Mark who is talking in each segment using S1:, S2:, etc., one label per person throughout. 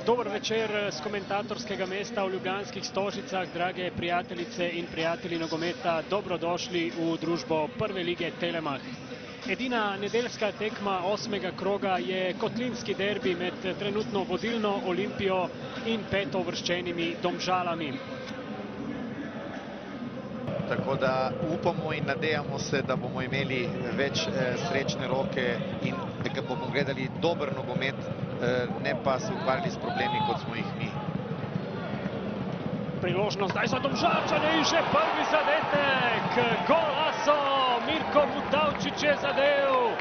S1: Dober večer z komentatorskega mesta v Ljubljanskih Stožicah, drage prijateljice in prijatelji nogometa, dobrodošli v družbo prve lige Telemach. Edina nedeljska tekma 8. kroga je kotlinski derbi med trenutno vodilno Olimpijo in petouvrščenimi Domžalami.
S2: Tako da upamo in nadejamo se, da bomo imeli več srečne roke in da bomo gledali dober nogomet, ne pa se ukvarjali s problemi, kot smo jih mi.
S1: Priložnost zdaj za Domžalčane in že prvi zadetek. Golazo! Mirko Mutavčič je zadev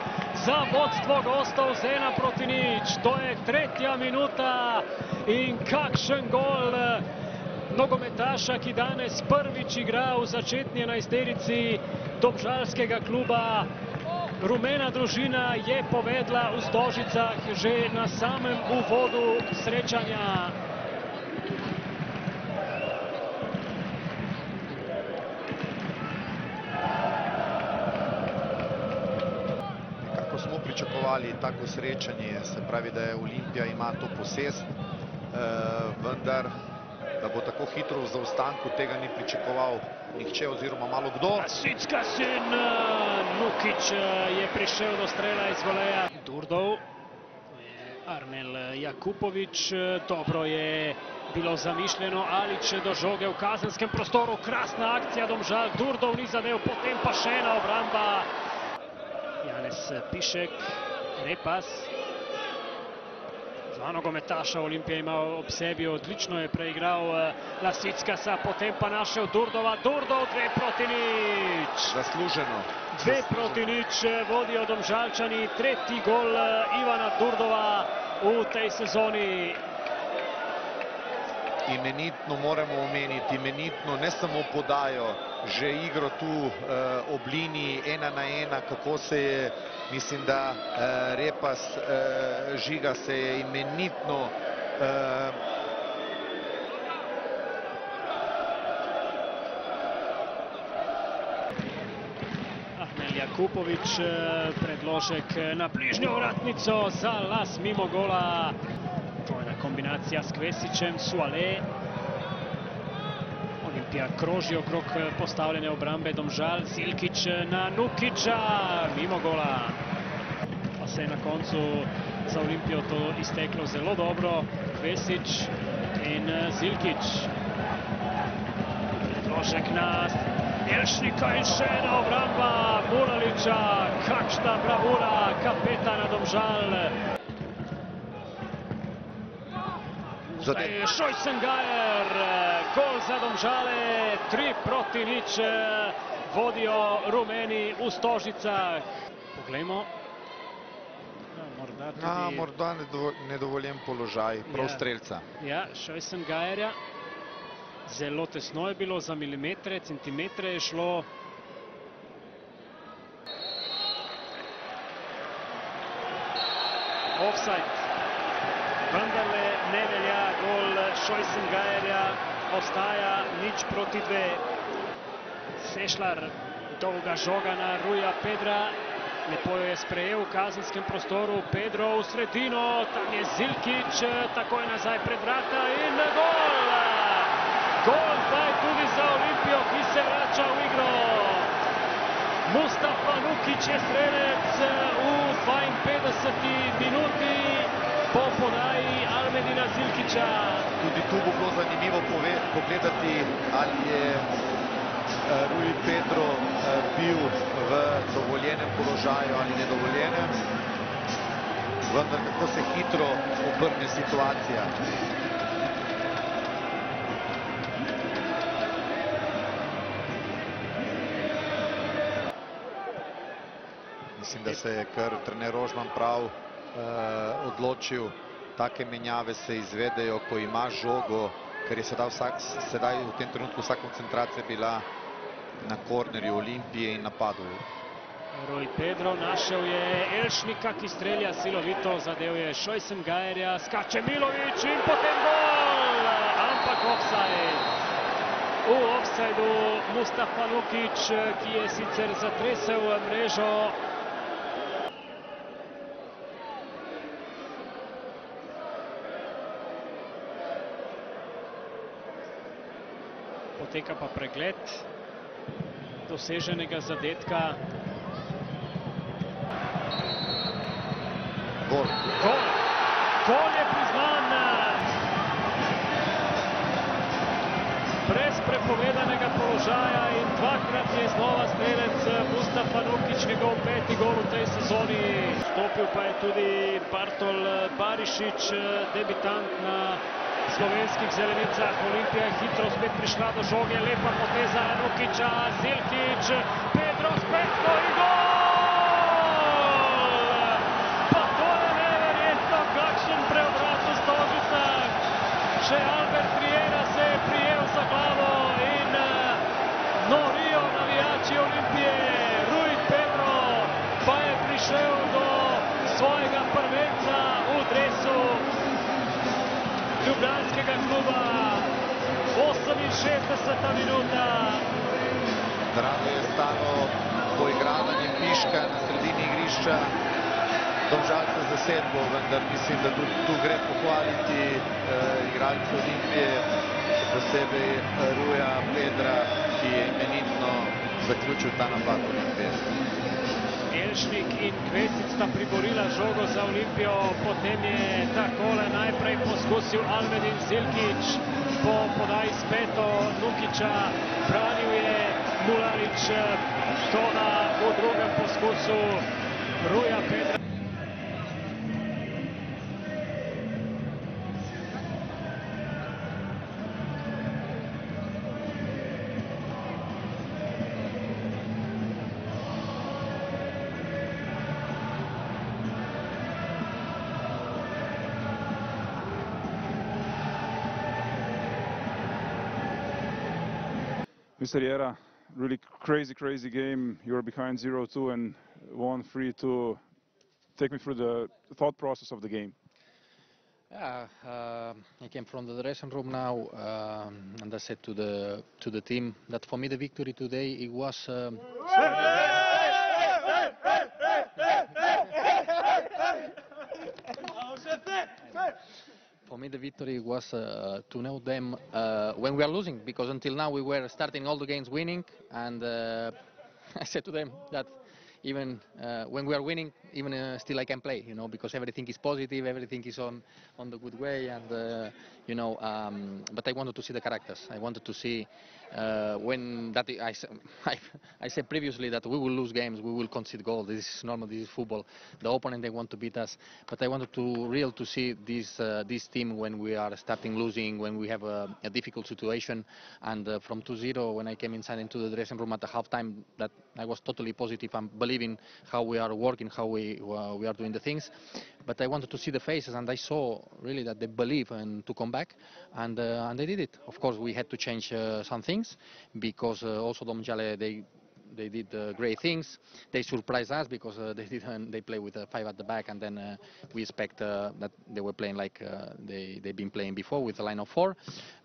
S1: za vodstvo gostov z 1:0. To je 3. minuta in kakšen gol nogometaša, ki danes prvič igra v začetni enajsterici domžalskega kluba. Rumena družina je povedla v Stožicah že na samem uvodu srečanja.
S2: Nekako smo pričakovali tako srečanje, se pravi, da je Olimpija ima to posest, vendar da bo tako hitro v zaostanku, tega ni pričakoval nihče oziroma malo kdo.
S1: Sickas in Nukić je prišel do strela iz voleja. Durdov, Armel Jakupović, dobro je bilo zamišljeno, Alić do žoge v kazenskem prostoru, krasna akcija Domžal, Durdov ni zadev, potem pa še ena obramba. Janez Pišek, Repas. Dva nogometaša Olimpija ima ob sebi, odlično je preigral Sickasa, potem pa našel Durdova. Durdov 2:0.
S2: Zasluženo.
S1: 2:0 vodijo Domžalčani, 3. gol Ivana Durdova v tej sezoni.
S2: Imenitno moramo omeniti, imenitno ne samo podajo, že igro tu ob liniji 1-1, kako se je, mislim, da Repas Žiga se je imenitno
S1: Armel Jakupović, predložek na bližnjo vratnico za las mimo gola. Trojna kombinacija s Kvesićem, Suale. Olimpija kroži okrog postavljene obrambe Domžal. Zilkić na Nukića, mimo gola. Pa se je na koncu za Olimpijo to izteklo zelo dobro. Kvesić in Zilkić. Predložek na Elšnika in še ena obramba Mulalića. Kakšna bravura kapetana Domžal. Šojsengajer, gol za Domžale, 3:0 vodijo rumeni v Stožicah. Poglejmo.
S2: Morda nedovoljen položaj, prav strelca.
S1: Ja, Šojsengajerja. Zelo tesno je bilo, za milimetre, centimetre je šlo. Offside. Vendarle ne velja gol Šojsengajerja, ostaja 0:2. Sešlar, dolga žoga na Ruja Pedra, lepo jo je sprejel v kazenskem prostoru. Pedro v sredino, tam je Zilkić, takoj nazaj pred vrata in gol! Gol zdaj tudi za Olimpijo, ki se vrača v igro. Mustafa Nukić je strelec v 52. minuti. Po podaji Almedina Zilkića.
S2: Tudi tu bo bilo zanimivo pogledati, ali je Rui Pedro bil v dovoljenem položaju ali nedovoljenem. Vendar kako se hitro obrne situacija. Mislim, da se je kar trener Rožman prav odločil. Take menjave se izvedejo, ko ima žogo, ker je sedaj v tem trenutku vsa koncentracija bila na kornerju Olimpije in napadu.
S1: Rui Pedro našel je Elšnika, ki strelja silovito, zadev je Šojsengajerja, skače Milović in potem gol! Ampak offside. V offsideu Mustafa Nukić, ki je sicer zatresel mrežo. poteka pa pregled doseženega zadetka.
S2: Gol.
S1: Gol je priznan. Brez prepovedanega položaja in dvakrat je znova strelec Mustafa Nukić, njegov 5. gol v tej sezoni. Vstopil pa je tudi Bartol Barišić, debitant na slovenskih zelenicah. Olimpija je hitro spet prišla do žoge, lepa poteza Nukića, Zilkić, Pedro spet stoji, gol! Pa to je neverjetno, kakšen preobrat v Stožicah. Še Albert Riera se je prijel za glavo in norijo navijači Olimpije. Rui Pedro pa je prišel do svojega prvenca v dresu ljubljanskega kluba. 68. minuta.
S2: Drago je stalo poigravanje piška na sredini igrišča Domžalce z zasedbo, vendar mislim, da tudi tu gre pohvaliti igralce Olimpije, posebej Ruja Pedra, ki je imenitno zaključil ta napad Olimpije.
S1: Elšnik in Kvesic sta priborila žogo za Olimpijo, potem je takole najprej poskusil Almedin Zilkić po podaji s peto Nukića, branil je Mulalić, toda v drugem poskusu Ruja Pedra.
S3: Mr. Riera, really crazy game. You were behind 0-2 and won 3-2. Take me through the thought process of the game.
S4: Yeah, I came from the dressing room now, and I said to the team that for me the victory today it was. For me, the victory was to know them when we are losing, because until now we were starting all the games winning, and I said to them that even when we are winning, even still I can play, you know, because everything is positive, everything is on the good way, and you know. But I wanted to see the characters. I wanted to see when that I said previously that we will lose games, we will concede goals. This is normal. This is football. The opponent, they want to beat us, but I wanted to see this team when we are starting losing, when we have a difficult situation, and from 2-0 when I came inside into the dressing room at the halftime, that I was totally positive and believing how we are working, how we are doing the things. But I wanted to see the faces, and I saw really that they believe and to come back, and they did it. Of course, we had to change some things, because also Domžale, they did great things. They surprised us because they play with 5 at the back, and then we expect that they were playing like they've been playing before with a line of 4.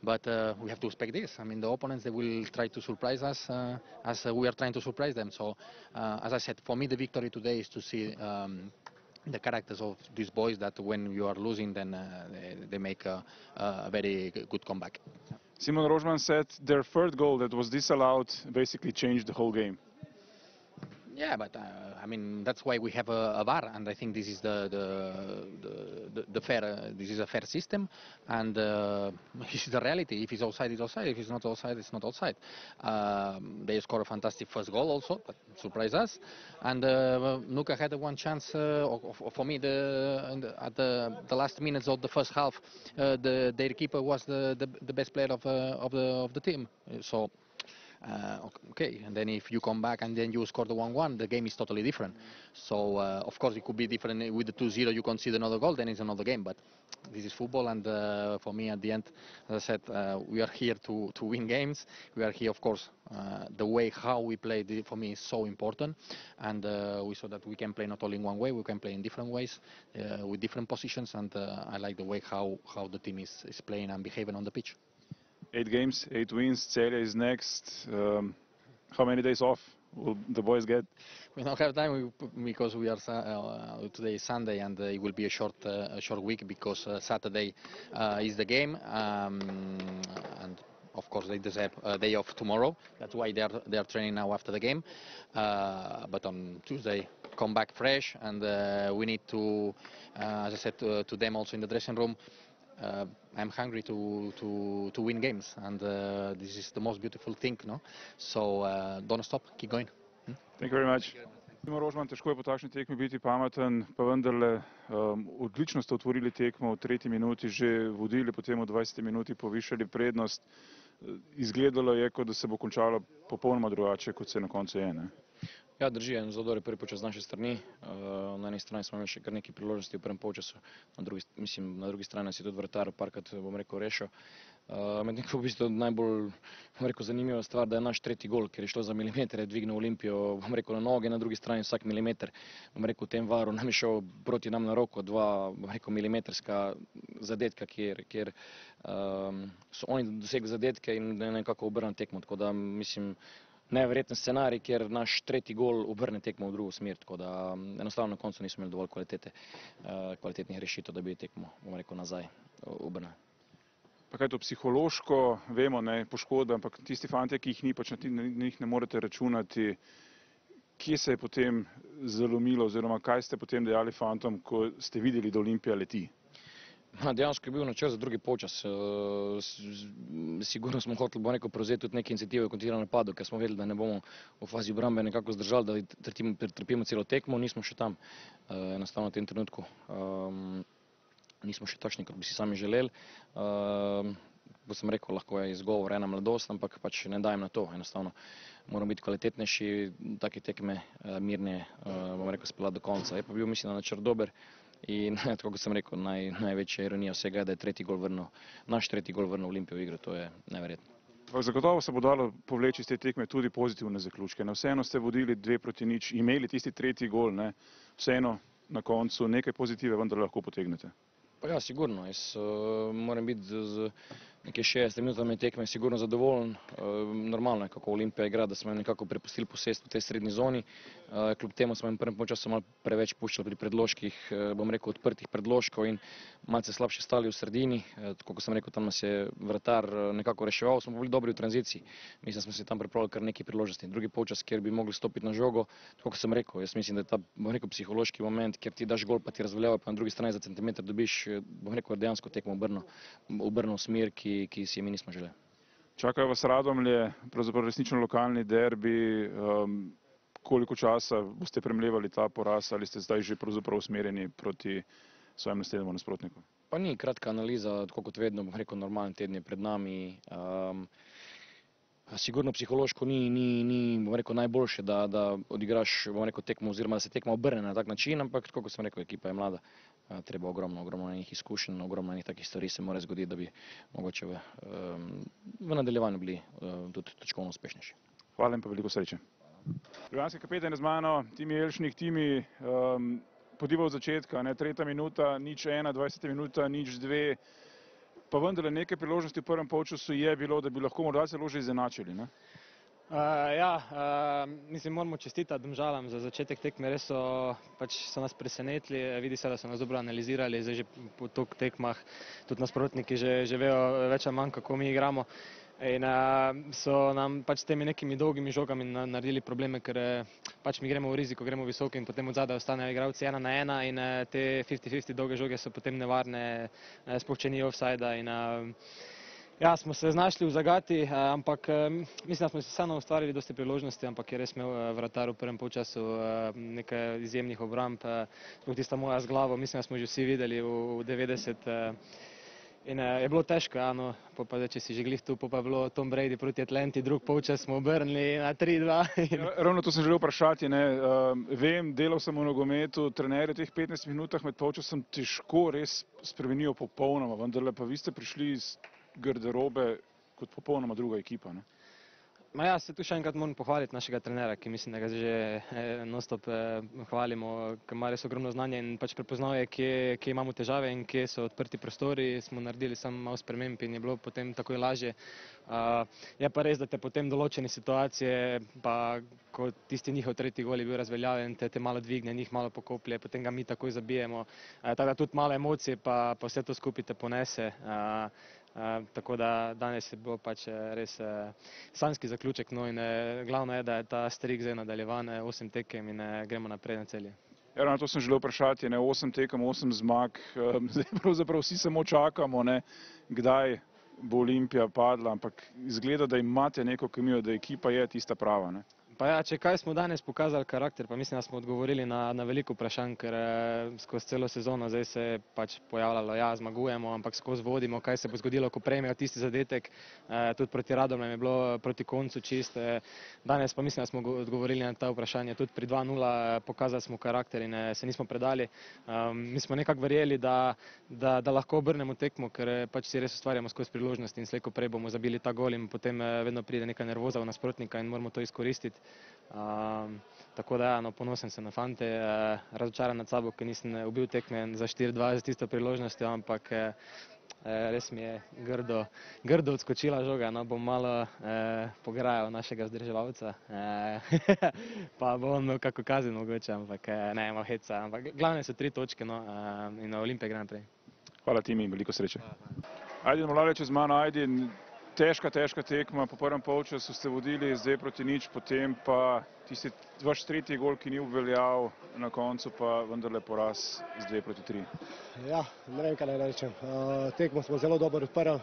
S4: But we have to expect this. I mean, the opponents, they will try to surprise us as we are trying to surprise them. So, as I said, for me the victory today is to see the characters of these boys, that when you are losing, then they make a very good comeback.
S3: Simon Rožman said their third goal that was disallowed basically changed the whole game.
S4: Yeah, but I mean, that's why we have a VAR, and I think this is the fair. This is a fair system, and this is the reality. If it's offside, it's offside. If it's not offside, it's not offside. They scored a fantastic first goal also, that surprised us. And Nuka had one chance. For me, at the last minutes of the first half, their keeper was the best player of the team. So. Okay, and then if you come back and then you score the 1-1, the game is totally different. So of course it could be different with the 2-0. You concede another goal, then it's another game. But this is football, and for me at the end, as I said, we are here to win games. We are here, of course. The way how we play for me is so important, and we saw that we can play not only in one way, we can play in different ways with different positions, and I like the way how the team is playing and behaving on the pitch.
S3: 8 games, 8 wins. Celje is next. How many days off will the boys get?
S4: We don't have time because we are today is Sunday, and it will be a short week, because Saturday is the game, and of course, they deserve a day off tomorrow. That's why they are training now after the game. But on Tuesday, come back fresh, and we need to, as I said to them also in the dressing room, I'm hungry to win games, and this is the most beautiful thing, no? So don't stop, keep going.
S3: Thank you very much. Timo Rožman, težko je po takšni tekmi biti pameten, pa vendarle odlično ste otvorili tekmo, v 3. minuti že vodili, potem v 20. minuti povišali prednost. Izgledalo je, kot da se bo končalo popolnoma drugače, kot se na koncu je, ne?
S5: Ja, drži, en zelo dober prvi polčas z naše strani. Na eni strani smo imeli še kar nekaj priložnosti v prvem polčasu, na drugi strani nas je tudi vratar parkrat, bom rekel, rešil. Medtem ko v bistvu najbolj, bom rekel, zanimiva stvar, da je naš tretji gol, ker je šlo za milimetre, dvignil Olimpijo, bom rekel, na noge, na drugi strani vsak milimeter. Bom rekel, v tem varu nam je šel proti nam na roko dva, bom rekel, milimetrska zadetka, kjer so oni dosegli zadetke in nekako obrnili tekmo, tako da mislim, neverjeten scenarij, kjer naš tretji gol obrne tekmo v drugo smer, tako da enostavno na koncu nismo imeli dovolj kvalitetnih rešitev, da bi tekmo, bom rekel, nazaj obrnili.
S3: Pa kaj to psihološko, vemo, ne, poškodbe, ampak tisti fantje, ki jih ni, pač na njih ne morete računati, kje se je potem zalomilo, oziroma kaj ste potem dejali fantom, ko ste videli, da Olimpija leti?
S5: Dejansko je bil načrt za drugi polčas. Sigurno smo hoteli, bom rekel, prevzeti tudi neke iniciative v kontinuiranem napadu, ker smo vedeli, da ne bomo v fazi obrambe nekako zdržali, da trpimo celo tekmo, nismo še tam, enostavno v tem trenutku. Nismo še takšni, kot bi si sami želeli. Kot sem rekel, lahko je izgovor ena mladost, ampak pač ne dajem na to, enostavno. Moramo biti kvalitetnejši, take tekme mirne, bom rekel, speljati do konca. Je pa bil, mislim, načrt dober. In tako kot sem rekel, največja ironija vsega je, da je naš tretji gol vrnil Olimpijo v igro, to je neverjetno.
S3: Zagotovo se bo dalo povleči iz te tekme tudi pozitivne zaključke. Vseeno ste vodili 2-0, imeli tisti tretji gol, ne? Vseeno na koncu nekaj pozitive vendar lahko potegnete.
S5: Pa ja, sigurno. Jaz moram biti z nekaj 60 minutami tekme sigurno zadovoljen. Normalno je, kako Olimpija igra, da smo jim nekako prepustili posest v tej srednji zoni. Kljub temu smo jim v prvem polčasu malo preveč puščali pri predložkih, bom rekel, odprtih predložkov in malce slabše stali v sredini. Tako kot sem rekel, tam nas je vratar nekako reševal, smo bili dobri v tranziciji. Mislim, da smo si tam pripravili kar nekaj priložnosti. Drugi polčas, kjer bi mogli stopiti na žogo, tako kot sem rekel, jaz mislim, da je ta, bom rekel, psihološki moment, kjer ti daš gol, pa ti razveljava, pa na drugi strani za centimeter dobiš, bom rekel, dejansko tekmo obrnil v smer, ki si je mi nismo želeli.
S3: Čakajo vas Radomlje, pravzaprav resnično lokalni derbi. Koliko časa boste premlevali ta poraz, ali ste zdaj že pravzaprav usmerjeni proti svojemu naslednjemu nasprotniku?
S5: Pa ni kratka analiza, tako kot vedno, bom rekel, normalni teden je pred nami. Sigurno psihološko ni bom rekel, najboljše, da odigraš, bom rekel, tekmo oziroma da se tekma obrne na tak način, ampak tako kot sem rekel, ekipa je mlada, treba ogromno njih izkušenj, ogromno njih takih stvari se mora zgoditi, da bi mogoče v nadaljevanju bili tudi točkovno uspešnejši.
S3: Hvala in pa veliko sreče. Ljubljanski kapetan je z mano, Timi Elšnik. Timi, podiva od začetka, 3. minuta, 0-1, 20. minuta, 0-2. Pa vendarle nekaj priložnosti v prvem polčasu je bilo, da bi lahko morda celo že izenačili, ne?
S6: Mislim, moramo čestitati Domžalam za začetek tekme, res so nas presenetili, vidi se, da so nas dobro analizirali, zdaj že po toliko tekmah tudi nasprotniki že vejo več ali manj, kako mi igramo. In so nam pač s temi nekimi dolgimi žogami naredili probleme, ker pač mi gremo v riziko, gremo visoko in potem od zadaj ostanejo igralci 1-1 in te 50-50 dolge žoge so potem nevarne, sploh če ni offsida. Ja, smo se znašli v zagati, ampak mislim, da smo si vseeno ustvarili dosti priložnosti, ampak je res imel vratar v prvem polčasu nekaj izjemnih obramb, sploh tista moja z glavo, mislim, da smo že vsi videli v 90. In je bilo težko, pa če si že glih tu, pa je bilo Tom Brady proti Atlanti, drug polčas smo obrnili na 3-2.
S3: Ravno to sem želel vprašati, vem, delal sem v nogometu, trenerje v teh 15 minutah med polčasom težko res spremenijo popolnoma, vendarle pa vi ste prišli iz garderobe kot popolnoma druga ekipa, ne?
S6: Ja, se tu še enkrat moram pohvaliti našega trenera, ki mislim, da ga že non-stop hvalimo, ker ima res ogromno znanja in pač prepoznal je, kje imamo težave in kje so odprti prostori, smo naredili samo malo sprememb in je bilo potem takoj lažje. Je pa res, da te potem določene situacije, pa ko tisti njihov tretji gol je bil razveljavljen, te malo dvigne, njih malo pokoplje, potem ga mi takoj zabijemo. Tako da tudi malo emocij, pa vse to skupaj te ponese. Tako da danes je bilo pač res sanjski zaključek, no in glavno je, da je ta strik zdaj nadaljevan, 8 tekem in gremo naprej na celje.
S3: Ja, to sem želel vprašati, 8 tekem, 8 zmag, zdaj pravzaprav vsi samo čakamo, kdaj bo Olimpija padla, ampak izgleda, da imate neko kemijo, da ekipa je tista prava, ne?
S6: Pa ja, če kaj smo danes pokazali karakter, pa mislim, da smo odgovorili na veliko vprašanj, ker skozi celo sezono zdaj se je pač pojavljalo, ja, zmagujemo, ampak skozi vodimo, kaj se bo zgodilo, ko prejmejo tisti zadetek, tudi proti Radomljam je bilo proti koncu čist. Danes pa mislim, da smo odgovorili na ta vprašanja, tudi pri 2:0 pokazali smo karakter in se nismo predali. Mi smo nekako verjeli, da lahko obrnemo tekmo, ker pač si res ustvarjamo skozi priložnosti in slej ko prej bomo zabili ta gol in potem vedno pride neka nervoza v nasprotnika in moramo to izkoristiti. Tako da ja, ponosen sem na fante, razočaran nad sabo, ker nisem ubil tekme za 4:2 z tisto priložnostjo, ampak res mi je grdo odskočila žoga, bom malo pograjal našega vzdrževalca, pa bo on imel kako kazen mogoče, ampak ne, malo heca, ampak glavne so 3 točke in Olimpija gre naprej.
S3: Hvala Timi, veliko sreče. Ajdin Molalja čez mano, Ajdin. Težka tekma, po prvem polčasu ste vodili, zdaj proti 0, potem pa tisti vaš 3. gol, ki ni obveljal, na koncu pa vendarle poraz z 2:3.
S7: Ja, ne vem, kaj naj rečem. Tekmo smo zelo dobro odprli,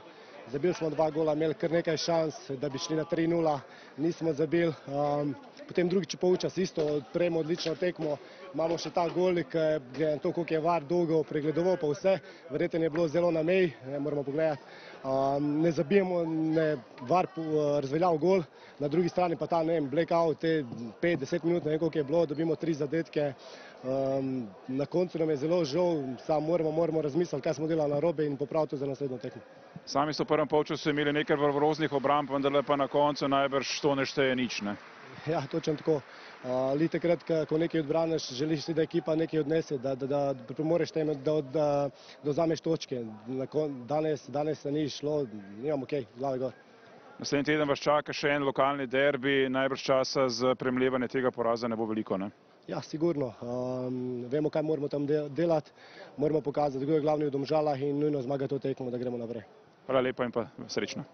S7: zabili smo 2 gola, imeli kar nekaj šans, da bi šli na 3:0, nismo zabili. Potem drugi polčas isto, odpremo odlično tekmo, imamo še ta gol, glede na to, koliko je VAR dolgo pregledoval pa vse, verjetno je bilo zelo na meji, moramo pogledati. Ne zabijemo, VAR razveljal gol, na drugi strani pa ta, ne vem, blackout, te 5-10 minut, ne vem koliko je bilo, dobimo 3 zadetke. Na koncu nam je zelo žal, samo moramo razmisliti, kaj smo delali narobe in popraviti to za naslednjo tekmo.
S3: Sami ste v prvem polčasu imeli nekaj vrvoznih obramb, vendarle pa na koncu najbrž to ne šteje nič, ne?
S7: Ja, točno tako. Takrat, ko nekaj odbraniš, želiš, da ekipa nekaj odnese, da pripomoreš temu, da vzameš točke. Danes se ni šlo, nimamo kaj, glave gor.
S3: Naslednji teden vas čaka še en lokalni derbi, najbrž časa za premlevanje tega poraza ne bo veliko, ne?
S7: Ja, sigurno. Vemo, kaj moramo tam delati, moramo pokazati, kdo je glavni v Domžalah in nujno zmagati to tekmo, da gremo naprej.
S3: Hvala lepa in pa srečno.